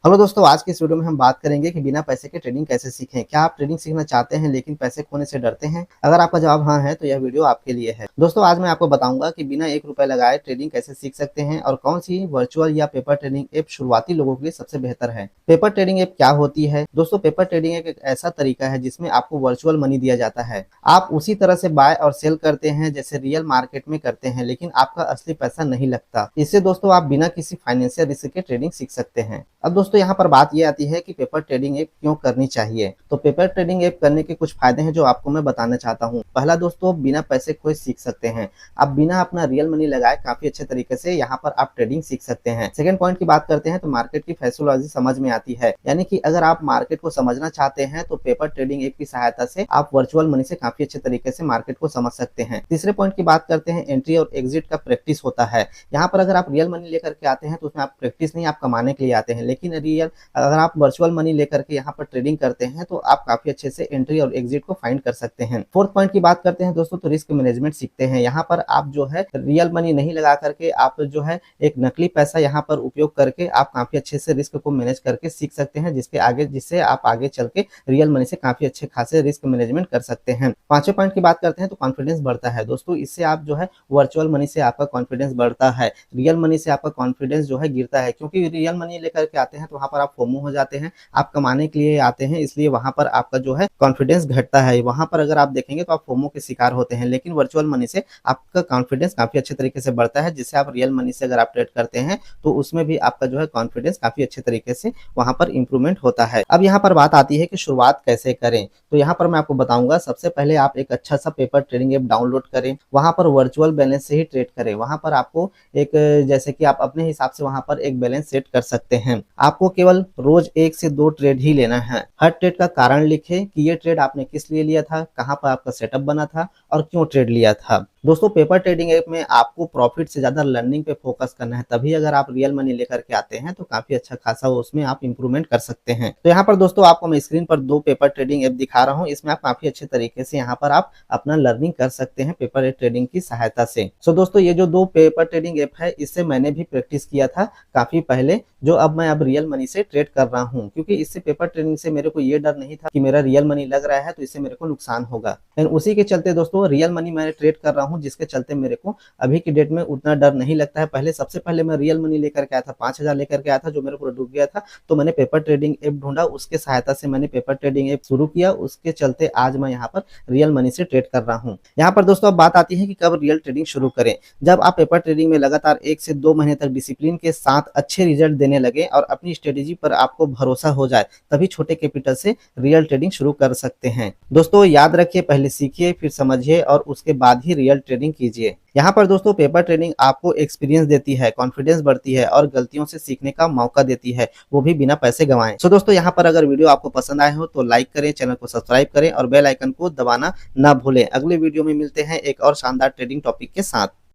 Hello दोस्तों, आज की इस वीडियो में हम बात करेंगे कि बिना पैसे के ट्रेडिंग कैसे सीखें। क्या आप ट्रेडिंग सीखना चाहते हैं लेकिन पैसे खोने से डरते हैं? अगर आपका जवाब हाँ है तो यह वीडियो आपके लिए है। दोस्तों, आज मैं आपको बताऊंगा कि बिना ₹1 लगाए ट्रेडिंग कैसे सीख सकते हैं और कौन सी वर्चुअल या पेपर ट्रेडिंग ऐप शुरुआती लोगों के लिए सबसे बेहतर है। पेपर ट्रेडिंग ऐप क्या होती है? दोस्तों, पेपर ट्रेडिंग एक ऐसा तरीका है जिसमें आपको वर्चुअल मनी दिया जाता है। आप उसी तरह से बाय और सेल करते हैं जैसे रियल मार्केट में करते हैं, लेकिन आपका असली पैसा नहीं लगता। इससे दोस्तों आप बिना किसी फाइनेंशियल रिस्क के ट्रेडिंग सीख सकते हैं। अब दोस्तों यहाँ पर बात ये आती है कि पेपर ट्रेडिंग ऐप क्यों करनी चाहिए। तो पेपर ट्रेडिंग ऐप करने के कुछ फायदे हैं जो आपको मैं बताना चाहता हूँ। पहला दोस्तों, बिना पैसे खोए सीख सकते हैं। आप बिना अपना रियल मनी लगाए काफी अच्छे तरीके से यहाँ पर आप ट्रेडिंग सीख सकते हैं। सेकंड पॉइंट की बात करते हैं तो मार्केट की फैसियोलॉजी समझ में आती है, यानी कि अगर आप मार्केट को समझना चाहते हैं तो पेपर ट्रेडिंग ऐप की सहायता से आप वर्चुअल मनी से काफी अच्छे तरीके से मार्केट को समझ सकते हैं। तीसरे पॉइंट की बात करते हैं, एंट्री और एग्जिट का प्रैक्टिस होता है। यहाँ पर अगर आप रियल मनी लेकर के आते हैं तो उसमें आप प्रैक्टिस नहीं, आप कमाने के लिए आते हैं, लेकिन रियल अगर आप वर्चुअल मनी लेकर के यहाँ पर ट्रेडिंग करते हैं तो आप काफी अच्छे से एंट्री और एग्जिट को फाइंड कर सकते हैं। फोर्थ पॉइंट की बात करते हैं दोस्तों तो रिस्क मैनेजमेंट सीखते हैं। यहाँ पर आप जो है रियल मनी नहीं लगा करके आप जो है एक नकली पैसा यहाँ पर उपयोग करके आप काफी अच्छे से रिस्क को मैनेज करके सीख सकते हैं, जिससे आप आगे चल के रियल मनी से काफी अच्छे खासे रिस्क मैनेजमेंट कर सकते हैं। पांचवें पॉइंट की बात करते हैं तो कॉन्फिडेंस बढ़ता है। दोस्तों, इससे आप जो है वर्चुअल मनी से आपका कॉन्फिडेंस बढ़ता है, रियल मनी से आपका कॉन्फिडेंस जो है गिरता है, क्योंकि रियल मनी लेकर के आते हैं तो वहां पर आप फोमो हो जाते हैं, आप कमाने के लिए आते हैं, इसलिए वहां पर आपका जो है कॉन्फिडेंस घटता है। वहां पर अगर आप देखेंगे तो आप फोमो के शिकार होते हैं, लेकिन वर्चुअल मनी से आपका कॉन्फिडेंस काफी अच्छे तरीके से बढ़ता है, जिससे आप रियल मनी से अगर आप ट्रेड करते हैं तो उसमें भी आपका जो है कॉन्फिडेंस काफी अच्छे तरीके से वहां पर इंप्रूवमेंट होता है। अब यहाँ पर बात आती है कि शुरुआत कैसे करें। तो यहाँ पर मैं आपको बताऊंगा, सबसे पहले आप एक अच्छा सा पेपर ट्रेडिंग ऐप डाउनलोड करें, वहां पर वर्चुअल बैलेंस से ही ट्रेड करें। वहां पर आपको एक जैसे कि आप अपने हिसाब से वहां पर एक बैलेंस सेट कर सकते हैं। आपको केवल रोज 1 से 2 ट्रेड ही लेना है। हर ट्रेड का कारण लिखें कि ये ट्रेड आपने किस लिए लिया था, कहां पर आपका सेटअप बना था और क्यों ट्रेड लिया था। दोस्तों, पेपर ट्रेडिंग ऐप में आपको प्रॉफिट से ज्यादा लर्निंग पे फोकस करना है, तभी अगर आप रियल मनी लेकर के आते हैं तो काफी अच्छा खासा उसमें आप इंप्रूवमेंट कर सकते हैं। तो यहाँ पर दोस्तों आपको मैं स्क्रीन पर 2 पेपर ट्रेडिंग ऐप दिखा रहा हूँ। इसमें आप काफी अच्छे तरीके से यहाँ पर आप अपना लर्निंग कर सकते हैं पेपर ट्रेडिंग की सहायता से। सो दोस्तों, ये जो 2 पेपर ट्रेडिंग ऐप है इससे मैंने भी प्रैक्टिस किया था काफी पहले, जो अब मैं रियल मनी से ट्रेड कर रहा हूँ, क्योंकि इससे पेपर ट्रेडिंग से मेरे को ये डर नहीं था कि मेरा रियल मनी लग रहा है तो इससे मेरे को नुकसान होगा। लेकिन उसी के चलते दोस्तों रियल मनी मैंने ट्रेड कर रहा हूँ, जिसके चलते मेरे को अभी की डेट में उतना डर नहीं लगता है। पहले सबसे पहले मैं रियल मनी लेकर के आया था, 5,000 लेकर के आया था, जो मेरे को डूब गया था। तो मैंने पेपर ट्रेडिंग ऐप ढूंढा, उसके सहायता से मैंने पेपर ट्रेडिंग ऐप शुरू किया, उसके चलते आज मैं यहाँ पर रियल मनी से ट्रेड कर रहा हूँ। यहाँ पर दोस्तों अब बात आती है कि कब रियल ट्रेडिंग शुरू करें। जब आप पेपर ट्रेडिंग में लगातार 1 से 2 महीने तक डिसिप्लिन के साथ अच्छे रिजल्ट देने लगे और अपनी स्ट्रेटेजी पर आपको भरोसा हो जाए, तभी छोटे कैपिटल से रियल ट्रेडिंग शुरू कर सकते हैं। दोस्तों याद रखिए, पहले सीखिए, फिर समझिए और उसके बाद ही रियल ट्रेडिंग कीजिए। यहाँ पर दोस्तों पेपर ट्रेडिंग आपको एक्सपीरियंस देती है, कॉन्फिडेंस बढ़ती है और गलतियों से सीखने का मौका देती है, वो भी बिना पैसे गंवाए। सो दोस्तों, यहाँ पर अगर वीडियो आपको पसंद आए हो तो लाइक करें, चैनल को सब्सक्राइब करें और बेल आइकन को दबाना ना भूलें। अगले वीडियो में मिलते हैं एक और शानदार ट्रेडिंग टॉपिक के साथ।